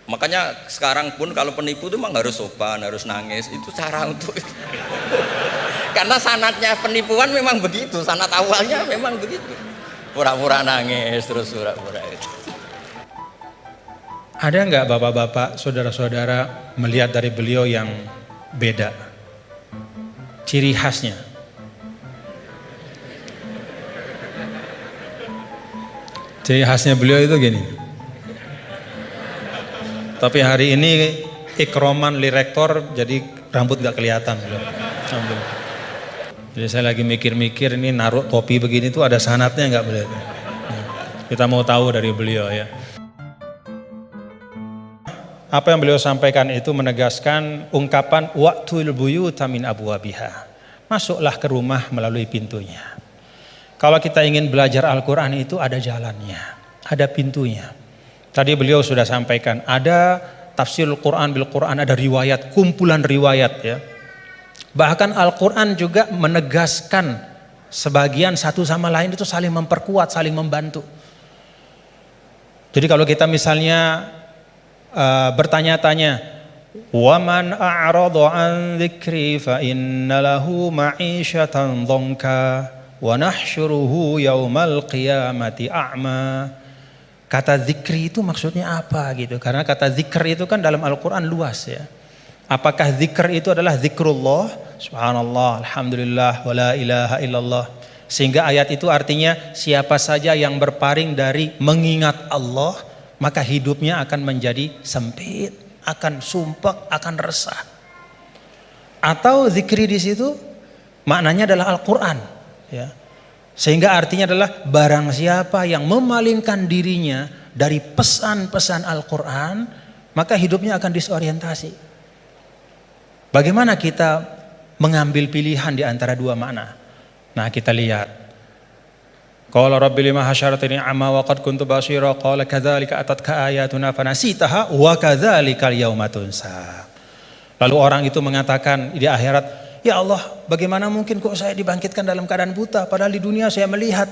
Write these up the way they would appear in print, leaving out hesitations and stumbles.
Makanya sekarang pun kalau penipu itu memang harus sopan, harus nangis. Itu cara untuk karena sanatnya penipuan memang begitu, sanat awalnya memang begitu. Pura-pura nangis terus pura-pura itu. Ada nggak bapak-bapak, saudara-saudara melihat dari beliau yang beda? Ciri khasnya? Ciri khasnya beliau itu gini. Tapi hari ini ikroman li rektor, jadi rambut gak kelihatan. Jadi saya lagi mikir-mikir ini naruh topi begini tuh ada sanatnya gak beliau? Kita mau tahu dari beliau ya. Apa yang beliau sampaikan itu menegaskan ungkapan wa'tul buyuta min abwabiha. Masuklah ke rumah melalui pintunya. Kalau kita ingin belajar Al-Quran itu ada jalannya, ada pintunya. Tadi beliau sudah sampaikan, ada tafsir Al-Quran bil Quran, ada riwayat, kumpulan riwayat ya. Bahkan Al-Quran juga menegaskan sebagian satu sama lain itu saling memperkuat, saling membantu. Jadi kalau kita misalnya bertanya-tanya, wa man a'rada an dzikri fa inna lahu ma'isyatan dhanka wa nahsyuruhu yaumal qiyamati a'ma. Kata zikri itu maksudnya apa gitu? Karena kata zikr itu kan dalam Al-Quran luas ya. Apakah zikr itu adalah zikrullah, subhanallah, alhamdulillah, wa la ilaha illallah. Sehingga ayat itu artinya siapa saja yang berpaling dari mengingat Allah, maka hidupnya akan menjadi sempit, akan sumpek, akan resah. Atau zikri di situ maknanya adalah Al-Quran ya. Sehingga artinya adalah barang siapa yang memalingkan dirinya dari pesan-pesan Al-Quran, maka hidupnya akan disorientasi. Bagaimana kita mengambil pilihan di antara dua makna? Nah kita lihat. Qala rabbi lima hasyaratini amma wa qad kuntu basira qala kadzalika atatka ayatuna fanasitaha wa kadzalikal yauma tunsa. Lalu orang itu mengatakan di akhirat, ya Allah, bagaimana mungkin kok saya dibangkitkan dalam keadaan buta padahal di dunia saya melihat.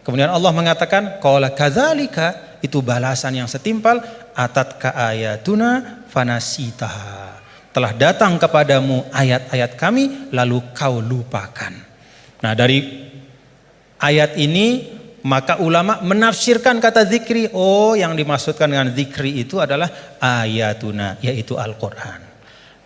Kemudian Allah mengatakan qala kadzalika, itu balasan yang setimpal, atatka ayatuna fanasitaha. Telah datang kepadamu ayat-ayat kami lalu kau lupakan. Nah, dari ayat ini maka ulama menafsirkan kata zikri, oh yang dimaksudkan dengan zikri itu adalah ayatuna, yaitu Al-Quran.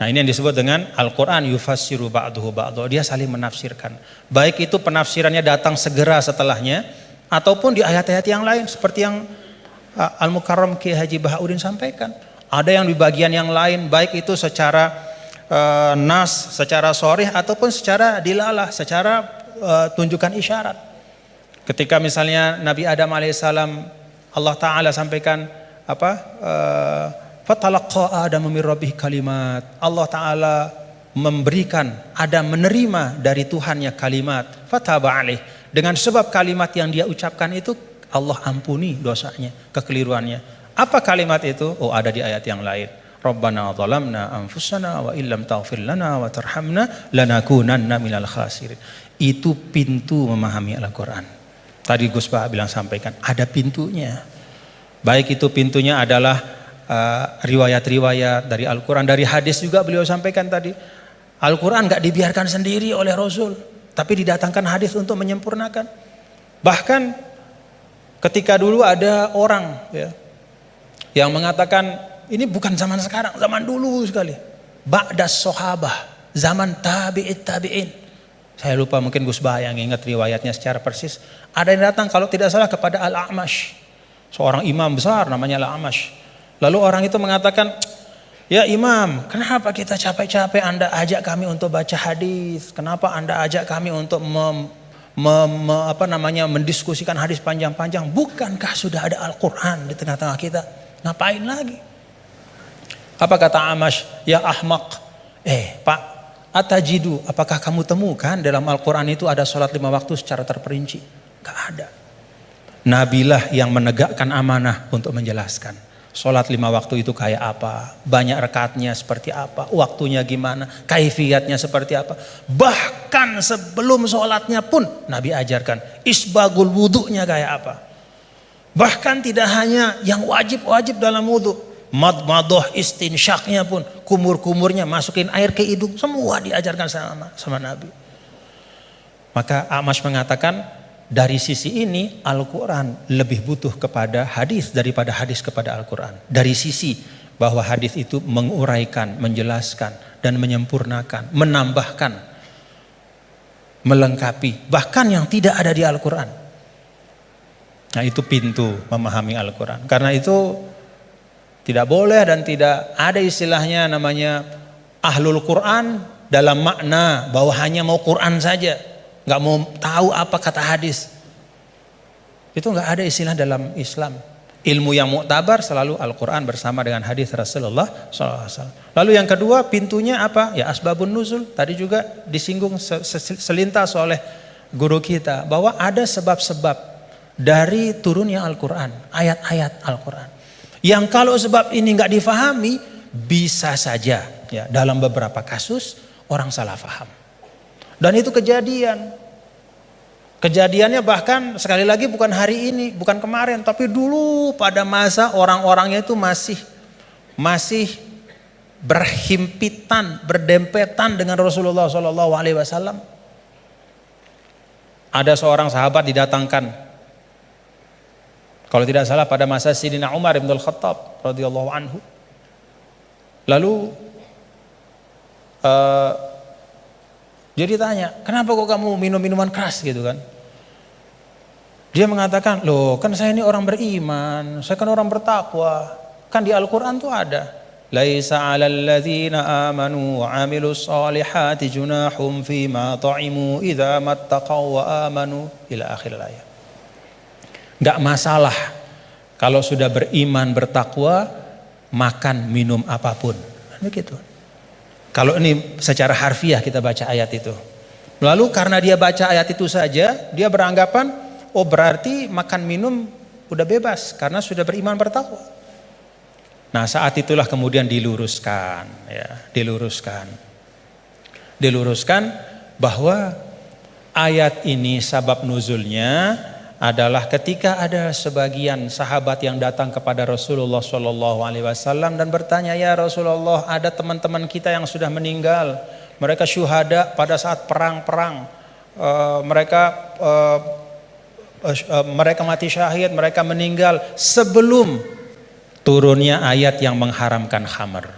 Nah ini yang disebut dengan Al-Quran yufassiru ba'duhu ba'duhu, dia saling menafsirkan. Baik itu penafsirannya datang segera setelahnya, ataupun di ayat-ayat yang lain seperti yang Al-Mukarram Ki Haji Bahauddin sampaikan. Ada yang di bagian yang lain, baik itu secara nas, secara sharih, ataupun secara dilalah, secara tunjukkan isyarat. Ketika misalnya Nabi Adam alaihissalam, Allah Ta'ala sampaikan Fatalaqa Adam min rabbih kalimat. Allah Ta'ala memberikan Adam menerima dari Tuhannya kalimat. Fataba alaih. Dengan sebab kalimat yang dia ucapkan itu Allah ampuni dosanya, kekeliruannya. Apa kalimat itu? Oh ada di ayat yang lain. Rabbana zalamna anfusana wa illam taghfir lana wa tarhamna lanakunanna minal khasirin. Itu pintu memahami Al-Quran. Tadi Gus Bah bilang sampaikan ada pintunya. Baik itu pintunya adalah riwayat-riwayat dari Al-Quran, dari hadis juga beliau sampaikan tadi. Al-Quran gak dibiarkan sendiri oleh Rasul, tapi didatangkan hadis untuk menyempurnakan. Bahkan ketika dulu ada orang ya, yang mengatakan ini bukan zaman sekarang, zaman dulu sekali. Ba'das sahabah, zaman tabi'in. Saya lupa, mungkin Gus Bah yang ingat riwayatnya secara persis. Ada yang datang kalau tidak salah kepada Al-A'mash, seorang imam besar namanya Al-A'mash. Lalu orang itu mengatakan, ya imam, kenapa kita capek-capek Anda ajak kami untuk baca hadis? Kenapa Anda ajak kami untuk mendiskusikan hadis panjang-panjang? Bukankah sudah ada Al-Quran di tengah-tengah kita? Ngapain lagi? Apa kata Amash? Ya ahmaq. Pak, atajidu, apakah kamu temukan dalam Al-Quran itu ada sholat 5 waktu secara terperinci? Gak ada. Nabilah yang menegakkan amanah untuk menjelaskan. Sholat 5 waktu itu kayak apa, banyak rakaatnya seperti apa, waktunya gimana, kaifiyatnya seperti apa. Bahkan sebelum sholatnya pun Nabi ajarkan isbagul wudunya kayak apa. Bahkan tidak hanya yang wajib-wajib dalam wudu, Madmadah istinsyaknya pun, kumur-kumurnya masukin air ke hidung, semua diajarkan sama Nabi. Maka A'mash mengatakan dari sisi ini Al-Quran lebih butuh kepada hadis daripada hadis kepada Al-Quran. Dari sisi bahwa hadis itu menguraikan, menjelaskan dan menyempurnakan, menambahkan, melengkapi bahkan yang tidak ada di Al-Quran. Nah, itu pintu memahami Al-Quran. Karena itu tidak boleh dan tidak ada istilahnya namanya ahlul Quran dalam makna bahwa hanya mau Quran saja, nggak mau tahu apa kata hadis. Itu nggak ada istilah dalam Islam. Ilmu yang muktabar selalu Al-Quran bersama dengan hadis Rasulullah SAW. Lalu yang kedua pintunya apa? Ya asbabun nuzul. Tadi juga disinggung selintas oleh guru kita bahwa ada sebab-sebab dari turunnya Al-Quran, ayat-ayat Al-Quran. Yang kalau sebab ini nggak difahami, bisa saja ya dalam beberapa kasus orang salah faham. Dan itu kejadian. Kejadiannya bahkan sekali lagi bukan hari ini, bukan kemarin, tapi dulu pada masa orang-orangnya itu masih berhimpitan, berdempetan dengan Rasulullah SAW. Ada seorang sahabat didatangkan, kalau tidak salah pada masa Sayyidina Umar bin Al-Khattab radhiyallahu anhu. Lalu dia ditanya, kenapa kok kamu minum minuman keras gitu kan? Dia mengatakan, loh kan saya ini orang beriman, saya kan orang bertakwa. Kan di Al-Quran tuh ada. Laisa 'alal ladzina amanu wa 'amilus solihati junahum fima ta'imu idza mattaqaw wa amanu ila akhir ayat. Enggak masalah kalau sudah beriman bertakwa makan minum apapun. Begitu. Kalau ini secara harfiah kita baca ayat itu. Lalu karena dia baca ayat itu saja, dia beranggapan, oh berarti makan minum udah bebas karena sudah beriman bertakwa. Nah saat itulah kemudian diluruskan bahwa ayat ini sabab nuzulnya adalah ketika ada sebagian sahabat yang datang kepada Rasulullah SAW dan bertanya, ya Rasulullah, ada teman-teman kita yang sudah meninggal, mereka syuhada pada saat perang-perang, mereka mati syahid, mereka meninggal sebelum turunnya ayat yang mengharamkan khamr.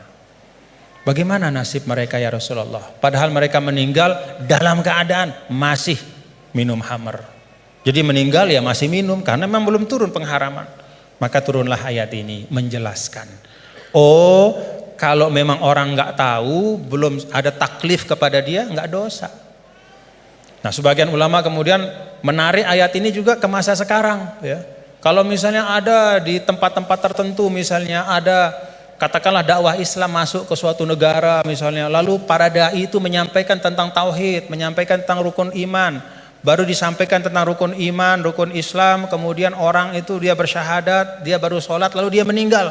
Bagaimana nasib mereka ya Rasulullah? Padahal mereka meninggal dalam keadaan masih minum khamr. Jadi meninggal ya masih minum karena memang belum turun pengharaman. Maka turunlah ayat ini menjelaskan. Oh, kalau memang orang nggak tahu, belum ada taklif kepada dia, nggak dosa. Nah, sebagian ulama kemudian menarik ayat ini juga ke masa sekarang. Ya. Kalau misalnya ada di tempat-tempat tertentu, misalnya ada katakanlah dakwah Islam masuk ke suatu negara misalnya, lalu para dai itu menyampaikan tentang tauhid, menyampaikan tentang rukun iman. Baru disampaikan tentang rukun iman, rukun Islam, kemudian orang itu dia bersyahadat, dia baru sholat, lalu dia meninggal.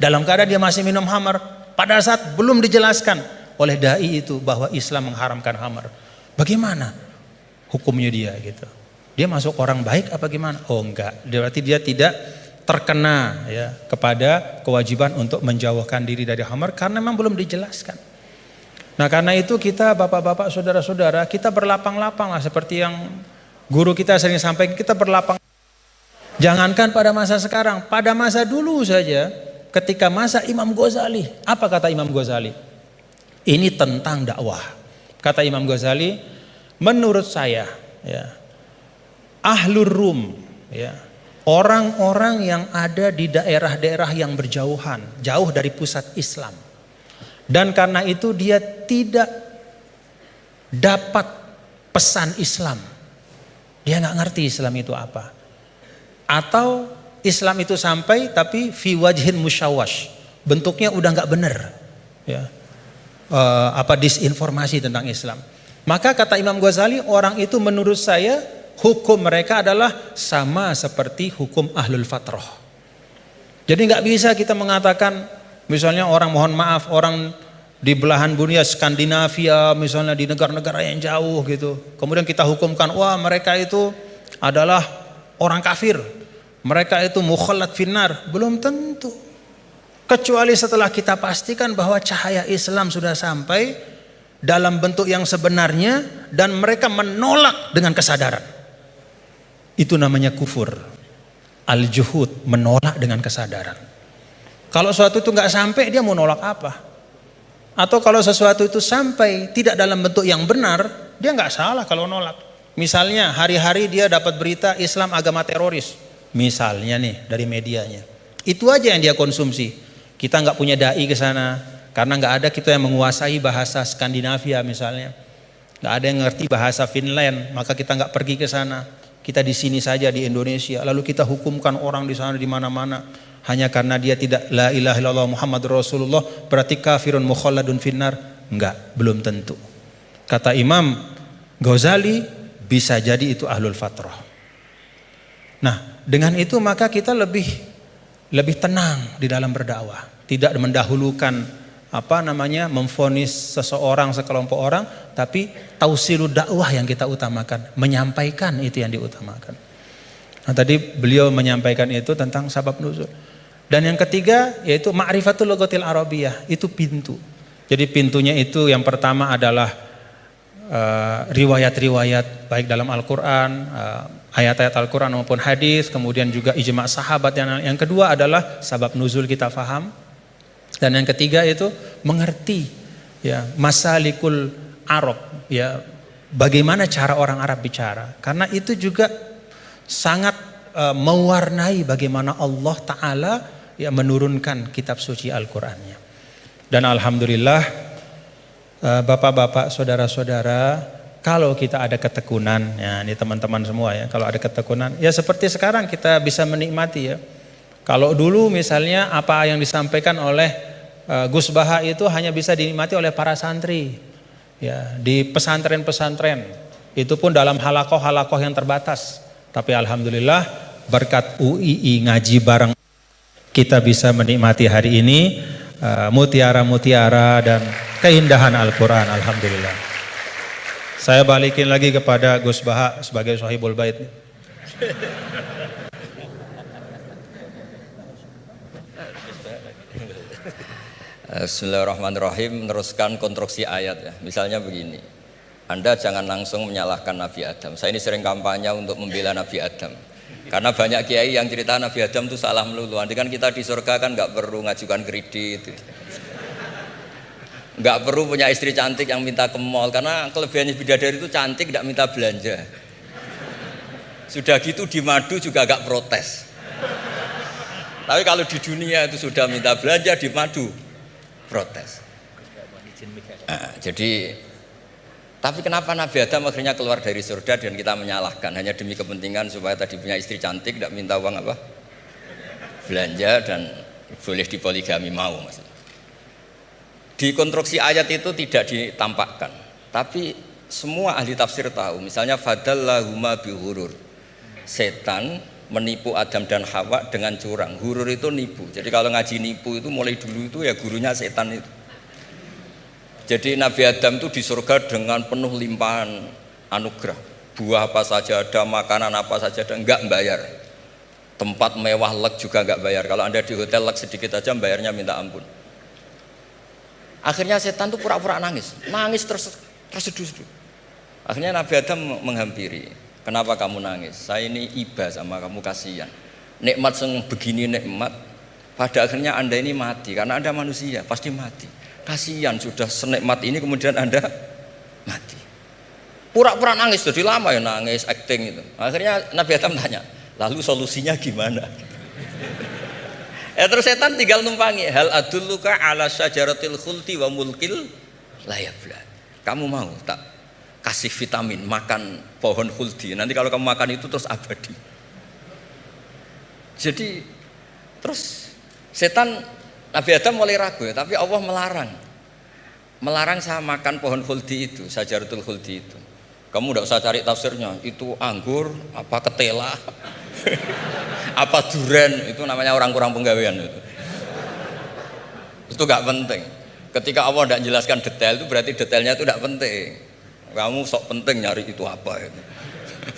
Dalam keadaan dia masih minum khamr. Pada saat belum dijelaskan oleh dai itu bahwa Islam mengharamkan khamr. Bagaimana hukumnya dia gitu? Dia masuk orang baik apa gimana? Oh enggak, berarti dia tidak terkena ya kepada kewajiban untuk menjauhkan diri dari khamr karena memang belum dijelaskan. Nah karena itu kita bapak-bapak saudara-saudara kita berlapang-lapang lah seperti yang guru kita sering sampaikan, kita berlapang. Jangankan pada masa sekarang, pada masa dulu saja ketika masa Imam Ghazali. Apa kata Imam Ghazali? Ini tentang dakwah. Kata Imam Ghazali, menurut saya ya, Ahlur Rum ya, orang-orang yang ada di daerah-daerah yang berjauhan, jauh dari pusat Islam. Dan karena itu dia tidak dapat pesan Islam. Dia nggak ngerti Islam itu apa. Atau Islam itu sampai tapi fi wajhin musyawash. Bentuknya udah nggak benar. Ya. Disinformasi tentang Islam. Maka kata Imam Ghazali, orang itu menurut saya hukum mereka adalah sama seperti hukum ahlul fatrah. Jadi nggak bisa kita mengatakan misalnya orang, mohon maaf, orang di belahan dunia Skandinavia misalnya di negara-negara yang jauh gitu. Kemudian kita hukumkan, wah mereka itu adalah orang kafir. Mereka itu mukhallat finnar. Belum tentu. kecuali setelah kita pastikan bahwa cahaya Islam sudah sampai dalam bentuk yang sebenarnya dan mereka menolak dengan kesadaran. Itu namanya kufur. Al-juhud, menolak dengan kesadaran. Kalau sesuatu itu nggak sampai, dia mau nolak apa? Atau kalau sesuatu itu sampai tidak dalam bentuk yang benar, dia nggak salah kalau nolak. Misalnya hari-hari dia dapat berita Islam agama teroris, misalnya nih dari medianya, itu aja yang dia konsumsi. Kita nggak punya dai ke sana karena nggak ada kita yang menguasai bahasa Skandinavia misalnya, nggak ada yang ngerti bahasa Finland, maka kita nggak pergi ke sana. Kita di sini saja di Indonesia, lalu kita hukumkan orang di sana di mana-mana hanya karena dia tidak la ilaha illallah Muhammadur Rasulullah berarti kafirun mukhalladun finnar. Enggak, belum tentu. Kata Imam Ghazali, bisa jadi itu ahlul fatrah. Nah, dengan itu maka kita lebih tenang di dalam berdakwah, tidak mendahulukan memvonis seseorang, sekelompok orang, tapi tausilud dakwah yang kita utamakan, menyampaikan itu yang diutamakan. Nah, tadi beliau menyampaikan itu tentang sabab nuzul. Dan yang ketiga yaitu ma'rifatul lughatil arabiyah, itu pintu. Jadi pintunya itu yang pertama adalah riwayat-riwayat baik dalam Al-Quran, ayat-ayat Al-Quran maupun hadis, kemudian juga ijma' sahabat. Yang kedua adalah sabab nuzul kita faham, dan yang ketiga itu mengerti ya masalikul Arab, ya bagaimana cara orang Arab bicara, karena itu juga sangat mewarnai bagaimana Allah Ta'ala ya menurunkan kitab suci Al-Qurannya. Dan alhamdulillah bapak-bapak, saudara-saudara, kalau kita ada ketekunan, ya ini teman-teman semua ya, kalau ada ketekunan, ya seperti sekarang kita bisa menikmati ya. Kalau dulu misalnya apa yang disampaikan oleh Gus Baha itu hanya bisa dinikmati oleh para santri, ya di pesantren-pesantren, itu pun dalam halakoh-halakoh yang terbatas. Tapi alhamdulillah berkat UII ngaji bareng kita bisa menikmati hari ini mutiara-mutiara dan keindahan Al-Quran. Alhamdulillah. Saya balikin lagi kepada Gus Baha sebagai Sahibul Bait. Bismillahirrahmanirrahim. Meneruskan konstruksi ayat ya. Misalnya begini, Anda jangan langsung menyalahkan Nabi Adam. Saya ini sering kampanye untuk membela Nabi Adam, karena banyak kiai yang cerita Nabi Adam itu salah melulu. Nanti kan kita di surga kan nggak perlu ngajukan kredit, nggak perlu punya istri cantik yang minta ke mall, karena kelebihannya bidadari itu cantik, tidak minta belanja. Sudah gitu di madu juga nggak protes. Tapi kalau di dunia itu sudah minta belanja, di madu protes. Jadi, tapi kenapa Nabi Adam akhirnya keluar dari surga dan kita menyalahkan hanya demi kepentingan supaya tadi punya istri cantik, tidak minta uang apa? Belanja dan boleh dipoligami mau maksudnya. Di konstruksi ayat itu tidak ditampakkan, tapi semua ahli tafsir tahu. Misalnya fadallahuma bihurur, setan menipu Adam dan Hawa dengan curang. Hurur itu nipu. Jadi kalau ngaji nipu itu mulai dulu itu ya gurunya setan itu. Jadi Nabi Adam itu di surga dengan penuh limpahan anugerah. Buah apa saja ada, makanan apa saja ada, enggak bayar. Tempat mewah leg juga enggak bayar. Kalau Anda di hotel leg sedikit aja bayarnya minta ampun. Akhirnya setan itu pura-pura nangis terseduh-seduh. Akhirnya Nabi Adam menghampiri. Kenapa kamu nangis? Saya ini iba sama kamu, kasihan. Nikmat yang begini nikmat, pada akhirnya Anda ini mati. Karena Anda manusia, pasti mati. Kasihan sudah senikmat ini kemudian Anda mati. Pura-pura nangis, jadi lama ya nangis, acting itu. Akhirnya Nabi Adam tanya, lalu solusinya gimana? Terus setan tinggal numpangi. Hal adulluka ala syajaratil khuldi wa mulkil la yafla. Kamu mau tak kasih vitamin, makan pohon khuldi. Nanti kalau kamu makan itu terus abadi. Jadi terus setan, Nabi Adam mulai ragu ya, tapi Allah melarang saya makan pohon khuldi itu, syajaratul khuldi itu. Kamu tidak usah cari tafsirnya, itu anggur, apa ketela, apa duren, itu namanya orang kurang penggawean itu. Itu gak penting. Ketika Allah tidak jelaskan detail itu berarti detailnya itu tidak penting. Kamu sok penting nyari itu apa itu.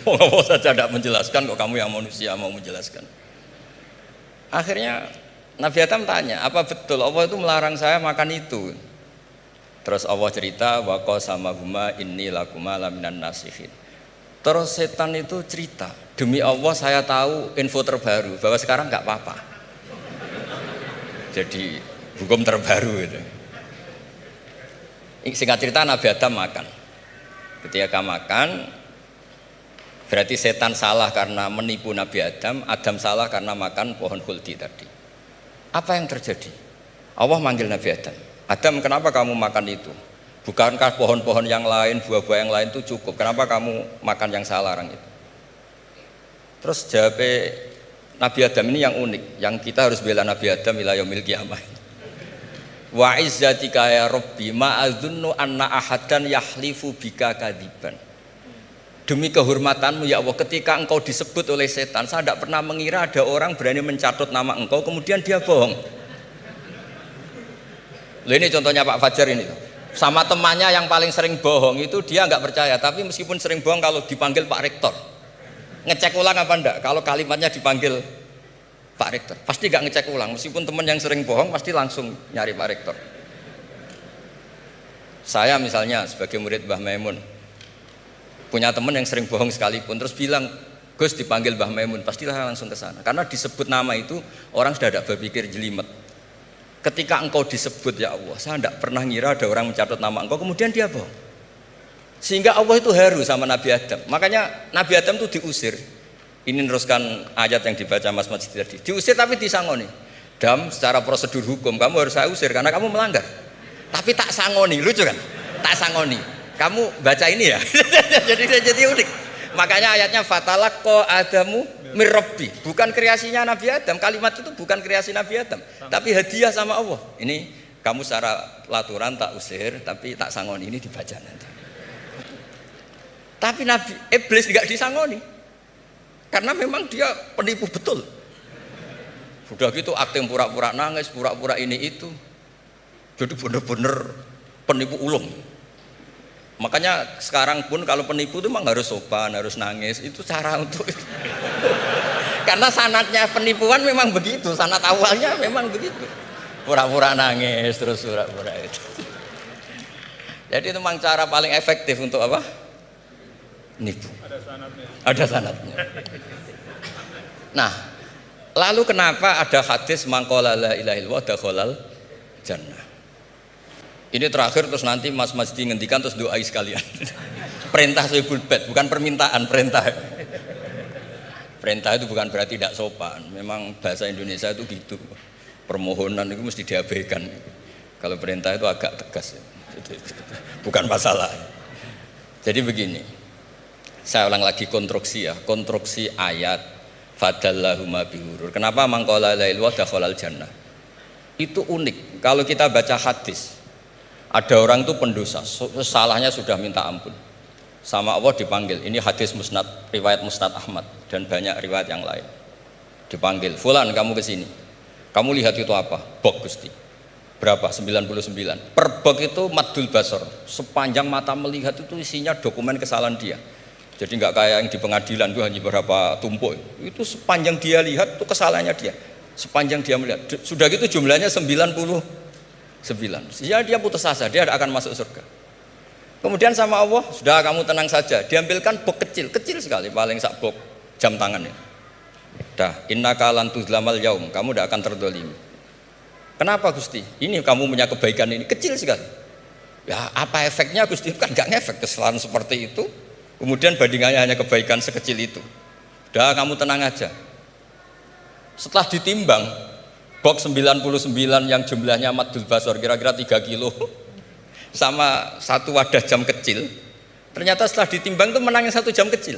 Allah saja tidak menjelaskan, kok kamu yang manusia mau menjelaskan. Akhirnya Nabi Adam tanya, apa betul Allah itu melarang saya makan itu? Terus Allah cerita, wa qasamahuma inni lakuma laminan nasihin. Terus setan itu cerita, demi Allah saya tahu info terbaru bahwa sekarang nggak apa-apa. Jadi hukum terbaru itu. Singkat cerita Nabi Adam makan. Ketika makan, berarti setan salah karena menipu Nabi Adam, Adam salah karena makan pohon khuldi tadi. Apa yang terjadi? Allah manggil Nabi Adam. Adam, kenapa kamu makan itu? Bukankah pohon-pohon yang lain, buah-buah yang lain itu cukup? Kenapa kamu makan yang saya larang itu? Terus jawab Nabi Adam ini yang unik, yang kita harus bela Nabi Adam ila yaumil qiyamah. Wa izzatika ya Rabbi ma adzunnu anna ahadan yahlifu bika kadziban. Demi kehormatanmu ya Allah, ketika engkau disebut oleh setan, saya tidak pernah mengira ada orang berani mencatut nama engkau kemudian dia bohong. Loh, ini contohnya Pak Fajar ini. Sama temannya yang paling sering bohong itu dia nggak percaya, tapi meskipun sering bohong kalau dipanggil Pak Rektor, ngecek ulang apa enggak? Kalau kalimatnya dipanggil Pak Rektor, pasti nggak ngecek ulang. Meskipun teman yang sering bohong pasti langsung nyari Pak Rektor. Saya misalnya sebagai murid Mbah Maimun punya teman yang sering bohong sekalipun, terus bilang Gus dipanggil Mbah Maimun, pastilah langsung ke sana. Karena disebut nama itu orang sudah tidak berpikir jelimet. Ketika engkau disebut ya Allah, saya tidak pernah ngira ada orang mencatat nama engkau kemudian dia bohong. Sehingga Allah itu haru sama Nabi Adam. Makanya Nabi Adam itu diusir. Ini meneruskan ayat yang dibaca Mas Majid tadi. Diusir tapi disangoni. Dam, secara prosedur hukum kamu harus saya usir karena kamu melanggar. Tapi tak sangoni, lucu kan? Tak sangoni. Kamu baca ini ya. jadi unik. Makanya ayatnya fatalaqqa Adamu mir Rabbi, bukan kreasinya Nabi Adam. Kalimat itu bukan kreasi Nabi Adam, tapi hadiah sama Allah. Ini kamu secara laturan tak usir, tapi tak sangoni, ini dibaca nanti. Tapi Nabi Iblis tidak disangoni, karena memang dia penipu betul. Sudah gitu akting pura-pura nangis, pura-pura ini itu. Jadi benar-benar penipu ulung. Makanya sekarang pun kalau penipu itu memang harus sopan, harus nangis. Itu cara untuk itu. Karena sanatnya penipuan memang begitu, sanat awalnya memang begitu. Pura-pura nangis, terus pura-pura itu. Jadi itu memang cara paling efektif untuk apa? Nipu. Ada sanatnya. Ada sanatnya. Nah, lalu kenapa ada hadis mangqala la ilaha illallah dakhalal jannah? Ini terakhir terus nanti Mas Majdi ngendikan terus doai sekalian. Perintah Sohibul Bait, bukan permintaan, perintah. Perintah itu bukan berarti tidak sopan. Memang bahasa Indonesia itu gitu. Permohonan itu mesti diabaikan. Kalau perintah itu agak tegas. Bukan masalah. Jadi begini. Saya ulang lagi konstruksi ya, konstruksi ayat fadallahuma bihurur. Kenapa mangqala la ilaha illallah dakhalal jannah? Itu unik. Kalau kita baca hadis, ada orang itu pendosa, salahnya sudah minta ampun. Sama Allah dipanggil, ini hadis musnad, riwayat musnad Ahmad dan banyak riwayat yang lain. Dipanggil, fulan kamu ke sini. Kamu lihat itu apa? Bok Gusti. Berapa? 99. Per bok itu maddul basor. Sepanjang mata melihat itu isinya dokumen kesalahan dia. Jadi nggak kayak yang di pengadilan itu hanya beberapa tumpuk. Itu sepanjang dia lihat itu kesalahannya dia. Sepanjang dia melihat. Sudah gitu jumlahnya 99. Ya dia putus asa, dia akan masuk surga. Kemudian sama Allah, sudah kamu tenang saja. Diambilkan bok kecil, kecil sekali, paling sak bok jam tangannya. Dah, innaka lan tuzlamal yaum, kamu tidak akan terdolimi. Kenapa Gusti? Ini kamu punya kebaikan ini kecil sekali. Ya apa efeknya Gusti? Kan nggak ngefek kesalahan seperti itu. Kemudian bandingannya hanya kebaikan sekecil itu. Dah kamu tenang aja. Setelah ditimbang, box 99 yang jumlahnya maddul basor kira-kira 3 kilo sama satu wadah jam kecil, ternyata setelah ditimbang itu menang yang 1 jam kecil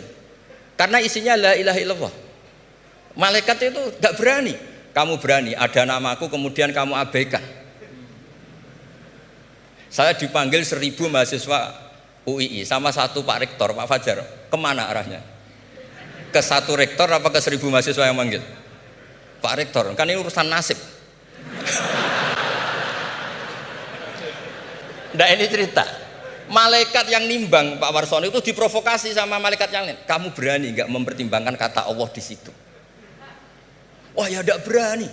karena isinya la ilaha illallah. Malaikat itu gak berani. Kamu berani, ada namaku kemudian kamu abaikan. Saya dipanggil 1000 mahasiswa UII sama satu Pak Rektor, Pak Fajar. Kemana arahnya? Ke satu rektor apa ke 1000 mahasiswa yang manggil? Pak Rektor, kan ini urusan nasib. Nah ini cerita. Malaikat yang nimbang Pak Warsono itu diprovokasi sama malaikat yang lain. Kamu berani nggak mempertimbangkan kata Allah di situ? Wah ya tidak berani.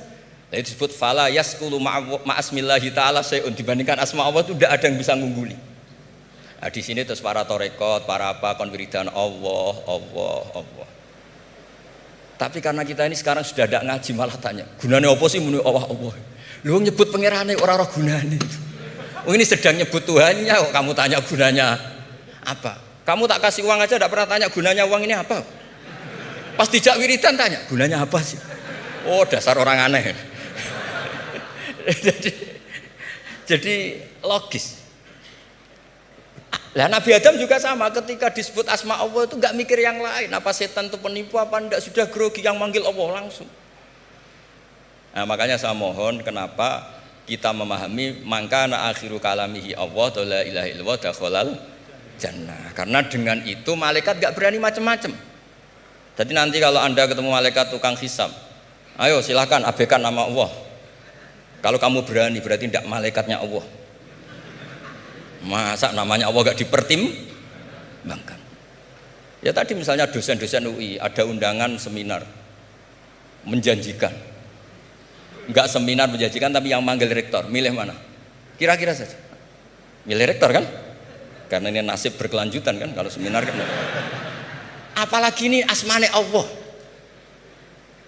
Jadi disebut fala yaskulu ma'asmillahi ta'ala sayun, dibandingkan asma Allah itu tidak ada yang bisa ngungguli. Nah, di sini terus para torekot, para apa konwiridan Allah, Allah, Allah. Tapi karena kita ini sekarang sudah tidak ngaji malah tanya, gunanya apa sih muni Allah, Allah? Lu nyebut pangerane orang-orang gunanya. Oh ini sedang nyebut Tuhannya, kok kamu tanya gunanya apa? Kamu tak kasih uang aja tidak pernah tanya gunanya uang ini apa? Pas dijak wiridan tanya, gunanya apa sih? Oh dasar orang aneh. jadi logis. Lah Nabi Adam juga sama, ketika disebut asma Allah itu nggak mikir yang lain, apa setan itu penipu apa enggak, sudah grogi yang manggil Allah langsung. Nah makanya saya mohon, kenapa kita memahami mangkana akhiru kalamihi Allah la ilaha illallah dakhalal jannah, karena dengan itu malaikat nggak berani macam-macam. Jadi nanti kalau Anda ketemu malaikat tukang hisab, ayo silakan abaikan nama Allah. Kalau kamu berani, berarti tidak malaikatnya Allah. Masa namanya Allah gak dipertimbangkan? Ya tadi misalnya dosen-dosen UI ada undangan seminar menjanjikan, enggak seminar menjanjikan tapi yang manggil rektor, milih mana? Kira-kira saja milih rektor kan? Karena ini nasib berkelanjutan kan kalau seminar kan. Apalagi ini asmane Allah.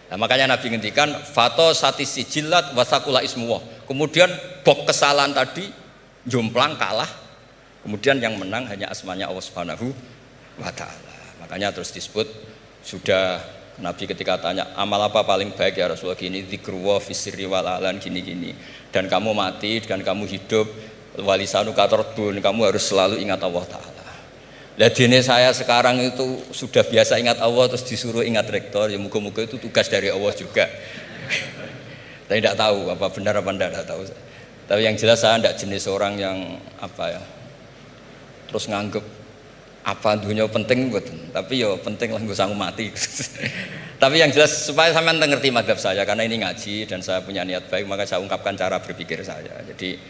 Nah, makanya Nabi ngendikan fato satis sijilat wasakula ismuwah. Kemudian bok kesalahan tadi jomplang kalah. Kemudian yang menang hanya asmanya Allah Subhanahu wa taala. Makanya terus disebut, sudah Nabi ketika tanya amal apa paling baik ya Rasulullah, gini zikrullah fisirri wal alan gini-gini. Dan kamu mati dan kamu hidup walisanu katordun, kamu harus selalu ingat Allah taala. Lah dene saya sekarang itu sudah biasa ingat Allah terus disuruh ingat rektor, ya muga-muga itu tugas dari Allah juga. Saya tidak tahu apa benar apa tidak tahu. Tapi yang jelas saya tidak jenis orang yang apa ya, terus nganggep apa dunia penting betul. Tapi yo penting lah gue sanggup mati. Tapi yang jelas supaya sampean ngerti madhab saya, karena ini ngaji dan saya punya niat baik, maka saya ungkapkan cara berpikir saya. Jadi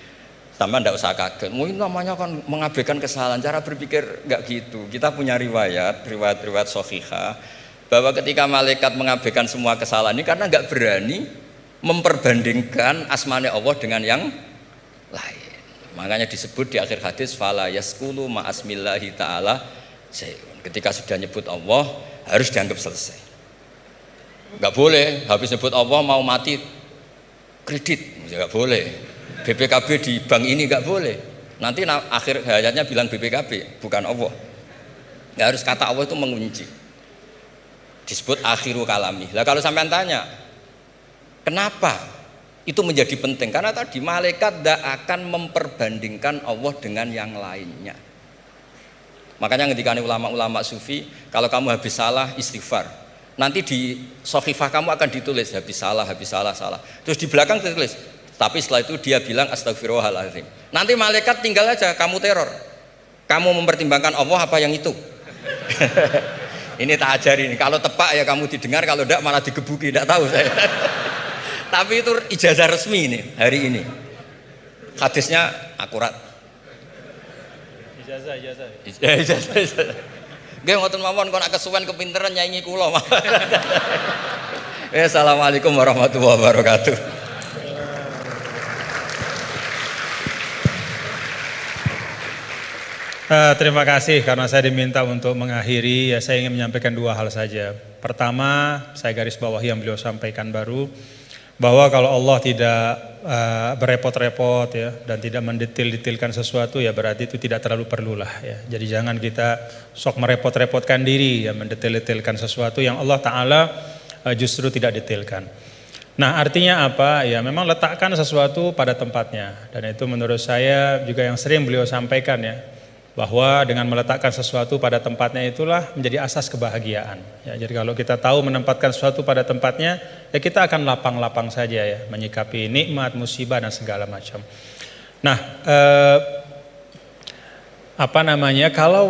sampean tidak usah kaget. Mungkin namanya kan mengabaikan kesalahan, cara berpikir nggak gitu. Kita punya riwayat sahihah bahwa ketika malaikat mengabaikan semua kesalahan ini karena nggak berani memperbandingkan asmane Allah dengan yang lain. Makanya disebut di akhir hadis fala yaskulu ma'asmillahi ta'ala sayun. Ketika sudah nyebut Allah harus dianggap selesai. Nggak boleh habis nyebut Allah mau mati kredit, nggak boleh. BPKB di bank ini nggak boleh. Nanti akhir hayatnya bilang BPKB bukan Allah. Nggak harus kata Allah itu mengunci. Disebut akhiru kalami. Lah kalau sampean tanya kenapa itu menjadi penting? Karena tadi malaikat tidak akan memperbandingkan Allah dengan yang lainnya. Makanya ketika ulama-ulama sufi, kalau kamu habis salah istighfar, nanti di sohifah kamu akan ditulis habis salah. Terus di belakang ditulis, tapi setelah itu dia bilang astagfirullahaladzim. Nanti malaikat tinggal aja kamu teror. Kamu mempertimbangkan Allah apa yang itu? Ini tak ajarin. Kalau tepak ya kamu didengar, kalau tidak malah digebuki. Tidak tahu saya. Tapi itu ijazah resmi ini hari ini. Hadisnya akurat. Ijazah. Nggih ngoten mawon kok nek kesuwen kepinteran nyanyi kula. Assalamualaikum warahmatullahi wabarakatuh. Terima kasih karena saya diminta untuk mengakhiri, ya saya ingin menyampaikan dua hal saja. Pertama, saya garis bawahi yang beliau sampaikan baru, bahwa kalau Allah tidak berepot-repot ya dan tidak mendetil-detilkan sesuatu, ya berarti itu tidak terlalu perlulah ya. Jadi jangan kita sok merepot-repotkan diri ya mendetil-detilkan sesuatu yang Allah Ta'ala justru tidak detilkan. Nah artinya apa? Ya memang letakkan sesuatu pada tempatnya, dan itu menurut saya juga yang sering beliau sampaikan ya, bahwa dengan meletakkan sesuatu pada tempatnya itulah menjadi asas kebahagiaan. Ya, jadi kalau kita tahu menempatkan sesuatu pada tempatnya, ya kita akan lapang-lapang saja ya, menyikapi nikmat, musibah dan segala macam. Nah, kalau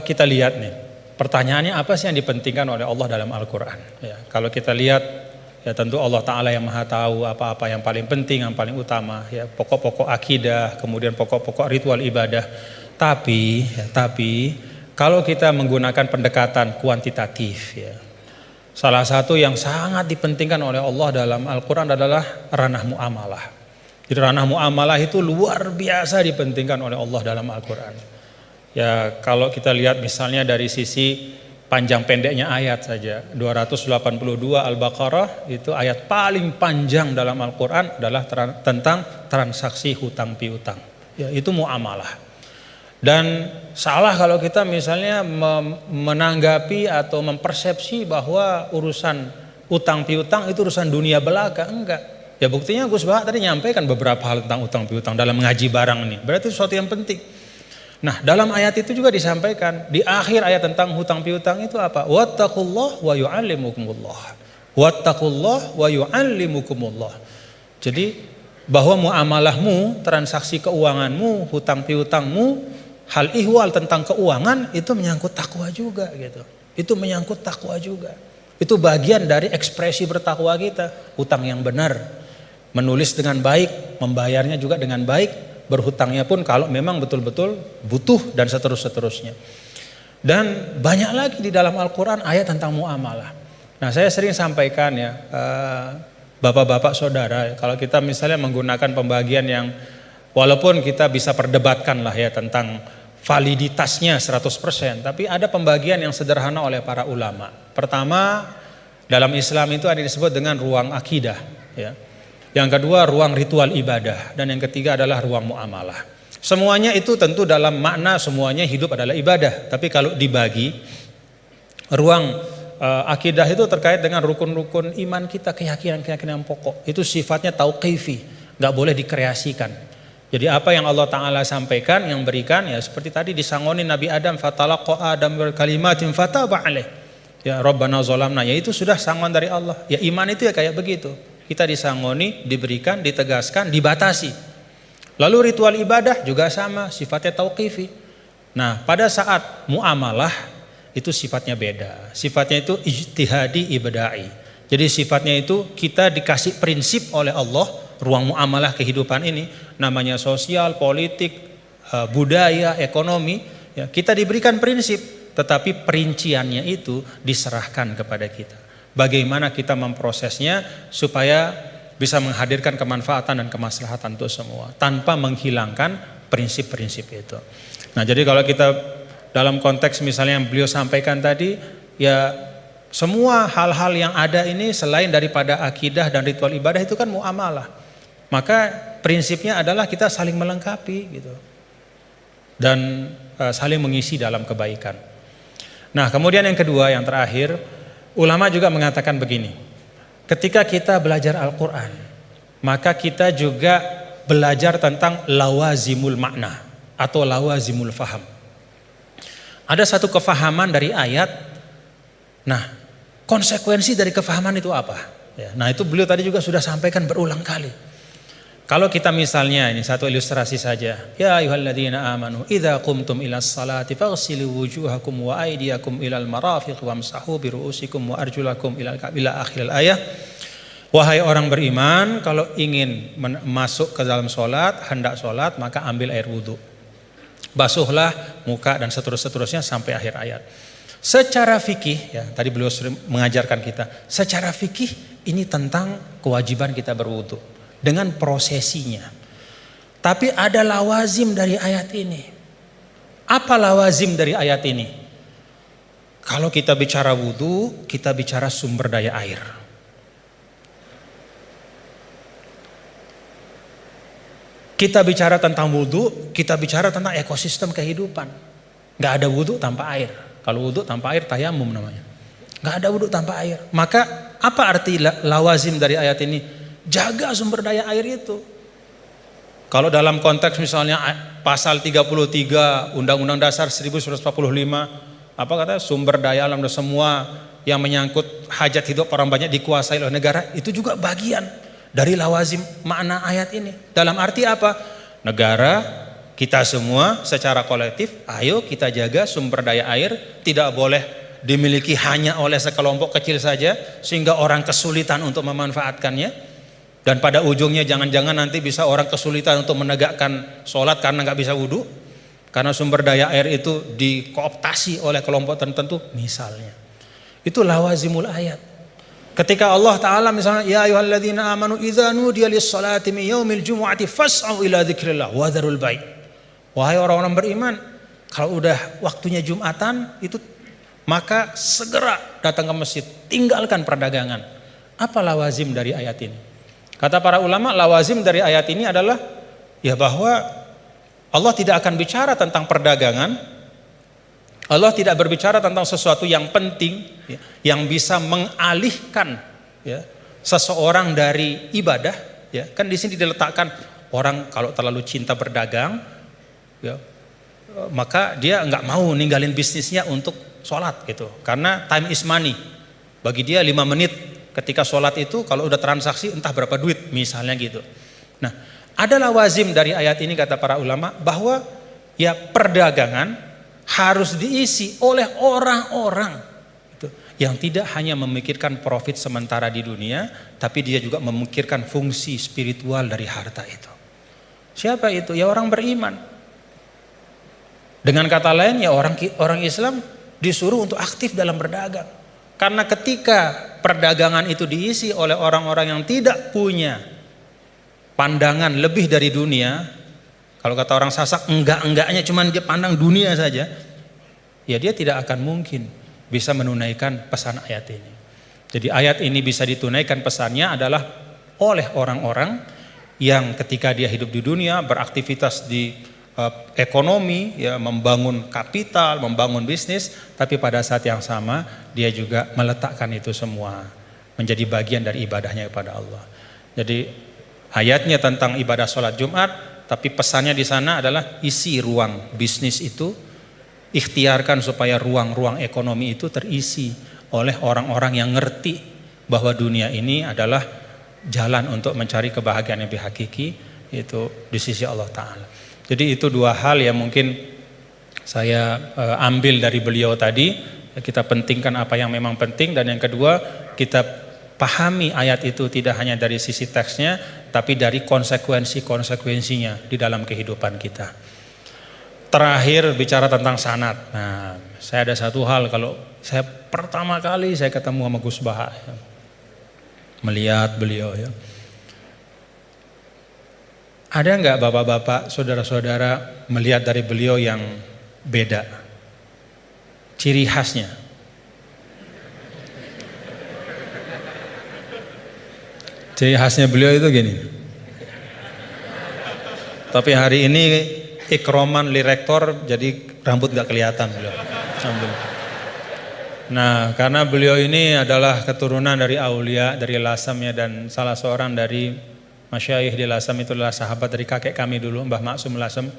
kita lihat nih, pertanyaannya apa sih yang dipentingkan oleh Allah dalam Al-Quran? Ya, kalau kita lihat, ya tentu Allah Ta'ala yang maha tahu apa-apa yang paling penting, yang paling utama, ya pokok-pokok akidah, kemudian pokok-pokok ritual ibadah. Tapi kalau kita menggunakan pendekatan kuantitatif ya, Salah satu yang sangat dipentingkan oleh Allah dalam Al-Quran adalah ranah muamalah. Jadi ranah muamalah itu luar biasa dipentingkan oleh Allah dalam Al-Quran. Ya kalau kita lihat misalnya dari sisi panjang pendeknya ayat saja, 282 Al-Baqarah itu ayat paling panjang dalam Al-Quran adalah tentang transaksi hutang piutang. Ya itu muamalah. Dan salah kalau kita misalnya menanggapi atau mempersepsi bahwa urusan utang piutang itu urusan dunia belaka. Enggak. Ya buktinya Gus Bahak tadi nyampaikan beberapa hal tentang utang piutang dalam mengaji barang ini. Berarti sesuatu yang penting. Nah dalam ayat itu juga disampaikan di akhir ayat tentang hutang piutang itu apa? Wattaqullah wa yu'allimukumullah. Wattaqullah wa yu'allimukumullah. Jadi bahwa muamalahmu, transaksi keuanganmu, hutang piutangmu, hal ihwal tentang keuangan itu menyangkut takwa juga gitu. Itu menyangkut takwa juga. Itu bagian dari ekspresi bertakwa kita. Hutang yang benar, menulis dengan baik, membayarnya juga dengan baik, berhutangnya pun kalau memang betul-betul butuh dan seterusnya. Dan banyak lagi di dalam Al-Quran ayat tentang muamalah. Nah saya sering sampaikan ya, bapak-bapak saudara, kalau kita misalnya menggunakan pembagian yang walaupun kita bisa perdebatkan lah ya tentang validitasnya 100%, tapi ada pembagian yang sederhana oleh para ulama. Pertama, dalam Islam itu ada disebut dengan ruang akidah, ya. Yang kedua ruang ritual ibadah, dan yang ketiga adalah ruang muamalah. Semuanya itu tentu dalam makna semuanya hidup adalah ibadah, tapi kalau dibagi ruang akidah itu terkait dengan rukun-rukun iman kita, keyakinan-keyakinan pokok. Itu sifatnya tauqifi, nggak boleh dikreasikan. Jadi apa yang Allah Ta'ala sampaikan, yang berikan, ya seperti tadi disangoni Nabi Adam, fatalaqa Adam berkalimatin fataba alaih. Ya Rabbana zolamna, ya itu sudah sangon dari Allah. Ya iman itu ya kayak begitu. Kita disangoni, diberikan, ditegaskan, dibatasi. Lalu ritual ibadah juga sama, sifatnya tauqifi. Nah pada saat muamalah itu sifatnya beda. Sifatnya itu ijtihadi ibada'i. Jadi sifatnya itu kita dikasih prinsip oleh Allah, ruang muamalah kehidupan ini, namanya sosial, politik, budaya, ekonomi, ya, kita diberikan prinsip, tetapi perinciannya itu diserahkan kepada kita. Bagaimana kita memprosesnya supaya bisa menghadirkan kemanfaatan dan kemaslahatan untuk semua, tanpa menghilangkan prinsip-prinsip itu. Nah jadi kalau kita dalam konteks misalnya yang beliau sampaikan tadi, ya semua hal-hal yang ada ini selain daripada akidah dan ritual ibadah itu kan muamalah. Maka prinsipnya adalah kita saling melengkapi gitu. Dan saling mengisi dalam kebaikan. Nah, kemudian yang kedua, yang terakhir, ulama juga mengatakan begini. Ketika kita belajar Al-Qur'an, maka kita juga belajar tentang lawazimul makna atau lawazimul faham. Ada satu kefahaman dari ayat. Nah, konsekuensi dari kefahaman itu apa? Ya, nah itu beliau tadi juga sudah sampaikan berulang kali. Kalau kita misalnya, ini satu ilustrasi saja. Ya ayyuhalladzina amanu idza qumtum ilas salati faghsilu wujuhakum wa aydiyakum ilal marafiq wamsahu bi ru'usikum wa arjulakum ila akhir ayat. Wahai orang beriman, kalau ingin masuk ke dalam sholat, hendak sholat, maka ambil air wudhu. Basuhlah muka dan seterusnya sampai akhir ayat. Secara fikih, ya tadi beliau sering mengajarkan kita, secara fikih ini tentang kewajiban kita berwudu dengan prosesinya. Tapi ada lawazim dari ayat ini. Apa lawazim dari ayat ini? Kalau kita bicara wudu, kita bicara sumber daya air. Kita bicara tentang wudu, kita bicara tentang ekosistem kehidupan. Gak ada wudu tanpa air. Kalau wudu tanpa air tayamum namanya. Gak ada wudu tanpa air. Maka apa arti lawazim dari ayat ini? Jaga sumber daya air itu. Kalau dalam konteks misalnya pasal 33 Undang-Undang Dasar 1945, apa katanya, sumber daya alam dan semua yang menyangkut hajat hidup orang banyak dikuasai oleh negara, itu juga bagian dari lawazim makna ayat ini. Dalam arti apa? Negara, kita semua secara kolektif, ayo kita jaga sumber daya air, tidak boleh dimiliki hanya oleh sekelompok kecil saja sehingga orang kesulitan untuk memanfaatkannya. Dan pada ujungnya jangan-jangan nanti bisa orang kesulitan untuk menegakkan sholat karena nggak bisa wudhu, karena sumber daya air itu dikooptasi oleh kelompok tertentu misalnya. Itu lawazimul ayat. Ketika Allah Ta'ala misalnya, ya ayyuhalladzina amanu idza nudiya lis-salati min yaumil jumu'ati fas'au ila dzikrillah wa dzarul bai'. Wahai orang-orang beriman, kalau udah waktunya Jumatan itu maka segera datang ke masjid, tinggalkan perdagangan. Apa lawazim dari ayat ini? Kata para ulama, lawazim dari ayat ini adalah ya bahwa Allah tidak akan bicara tentang perdagangan. Allah tidak berbicara tentang sesuatu yang penting ya, yang bisa mengalihkan ya, seseorang dari ibadah. Ya. Kan di sini diletakkan orang kalau terlalu cinta berdagang, ya, maka dia nggak mau ninggalin bisnisnya untuk sholat gitu. Karena time is money. Bagi dia 5 menit ketika sholat itu kalau udah transaksi entah berapa duit misalnya gitu. Nah, ada lawazim dari ayat ini kata para ulama bahwa ya perdagangan harus diisi oleh orang-orang gitu, yang tidak hanya memikirkan profit sementara di dunia, tapi dia juga memikirkan fungsi spiritual dari harta itu. Siapa itu? Ya orang beriman. Dengan kata lain ya orang Islam disuruh untuk aktif dalam berdagang. Karena ketika perdagangan itu diisi oleh orang-orang yang tidak punya pandangan lebih dari dunia, kalau kata orang Sasak, enggaknya cuman dia pandang dunia saja, ya dia tidak akan mungkin bisa menunaikan pesan ayat ini. Jadi ayat ini bisa ditunaikan pesannya adalah oleh orang-orang yang ketika dia hidup di dunia, beraktivitas di ekonomi, ya, membangun kapital, membangun bisnis, tapi pada saat yang sama dia juga meletakkan itu semua menjadi bagian dari ibadahnya kepada Allah. Jadi ayatnya tentang ibadah sholat Jumat, tapi pesannya di sana adalah isi ruang bisnis itu, ikhtiarkan supaya ruang-ruang ekonomi itu terisi oleh orang-orang yang ngerti bahwa dunia ini adalah jalan untuk mencari kebahagiaan yang lebih hakiki, itu di sisi Allah Ta'ala. Jadi itu 2 hal yang mungkin saya ambil dari beliau tadi. Kita pentingkan apa yang memang penting, dan yang kedua kita pahami ayat itu tidak hanya dari sisi teksnya, tapi dari konsekuensinya di dalam kehidupan kita. Terakhir bicara tentang sanad. Nah, saya ada satu hal, kalau saya pertama kali saya ketemu sama Gus Baha, ya, melihat beliau ya. Ada nggak bapak-bapak, saudara-saudara melihat dari beliau yang beda? Ciri khasnya. Ciri khasnya beliau itu gini. Tapi hari ini ikroman li rektor, jadi rambut nggak kelihatan beliau. Nah, karena beliau ini adalah keturunan dari aulia, dari Lasem ya, dan salah seorang dari masyayikh di Lasem itu adalah sahabat dari kakek kami dulu, Mbah Maksum Lasem.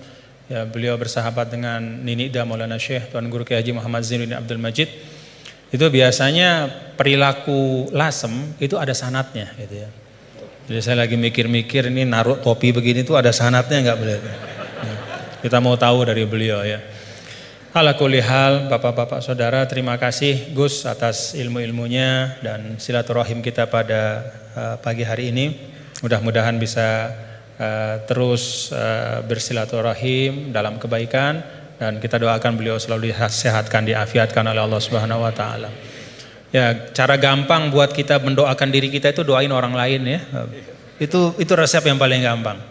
Ya, beliau bersahabat dengan Nini Da Maulana Syekh Tuan Guru Kiai Haji Muhammad Zainuddin Abdul Majid. Itu biasanya perilaku Lasem itu ada sanatnya gitu ya. Jadi saya lagi mikir-mikir ini naruh topi begini tuh ada sanatnya nggak beliau? Ya, kita mau tahu dari beliau ya. Ala kulli hal, bapak-bapak saudara, terima kasih Gus atas ilmu-ilmunya dan silaturahim kita pada pagi hari ini. Mudah-mudahan bisa terus bersilaturahim dalam kebaikan, dan kita doakan beliau selalu disehatkan, diafiatkan oleh Allah Subhanahu wa taala. Ya, cara gampang buat kita mendoakan diri kita itu doain orang lain ya. Itu resep yang paling gampang.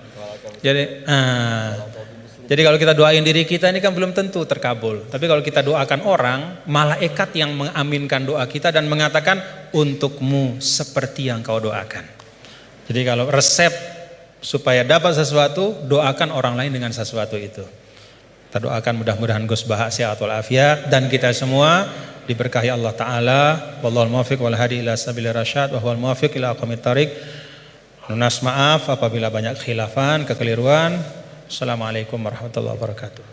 Jadi kalau kita doain diri kita ini kan belum tentu terkabul. Tapi kalau kita doakan orang, malaikat yang mengaminkan doa kita dan mengatakan untukmu seperti yang kau doakan. Jadi kalau resep supaya dapat sesuatu, doakan orang lain dengan sesuatu itu. Kita doakan mudah-mudahan Gus Baha sehat walafiat dan kita semua diberkahi Allah Ta'ala. Wallahul muwaffiq wal hadi ila sabilir rasyad wa huwal muwaffiq ila aqwamit thariq. Lunas maaf apabila banyak khilafan, kekeliruan. Assalamualaikum warahmatullahi wabarakatuh.